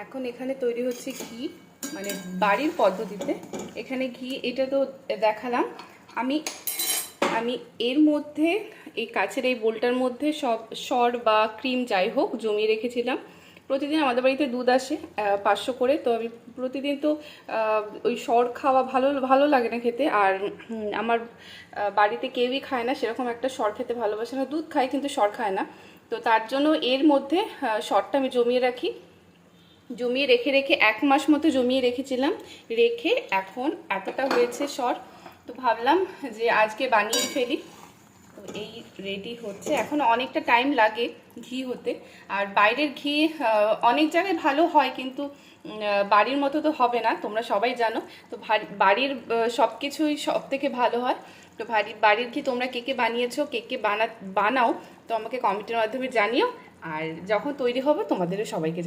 এখন এখানে তৈরি হচ্ছে ঘি, মানে বাড়ির পদ্ধতিতে। এখানে ঘি, এটা তো দেখালাম। আমি আমি এর মধ্যে এই কাচের এই বোলটার মধ্যে সব সর বা ক্রিম যাই হোক জমিয়ে রেখেছিলাম। প্রতিদিন আমাদের বাড়িতে দুধ আসে 500 করে, তো আমি প্রতিদিন তো ওই সর খাওয়া ভালো ভালো লাগে না খেতে। আর আমার বাড়িতে কেউই খায় না সেরকম একটা সর খেতে ভালোবাসে না, দুধ খায় কিন্তু সর খায় না। তো তার জন্য এর মধ্যে সরটা আমি জমিয়ে রাখি। জমিয়ে রেখে রেখে 1 মাস মতো জমিয়ে রেখেছিলাম। রেখে এখন এতটা হয়েছে সর, তো ভাবলাম যে আজকে বানিয়ে ফেলি। তো এই রেডি হচ্ছে। এখন অনেকটা টাইম লাগে ঘি হতে। আর বাইরের ঘি অনেক জায়গায় ভালো হয়, কিন্তু বাড়ির মতো তো হবে না, তোমরা সবাই জানো। তো বাড়ির সব কিছুই সব থেকে ভালো হয়। তো বাড়ির ঘি তোমরা কে কে বানিয়েছো, কে কে বানাও, তো আমাকে কমেন্টের মাধ্যমে জানিও। আর যখন তৈরি হবে তোমাদেরও সবাইকে জানাও।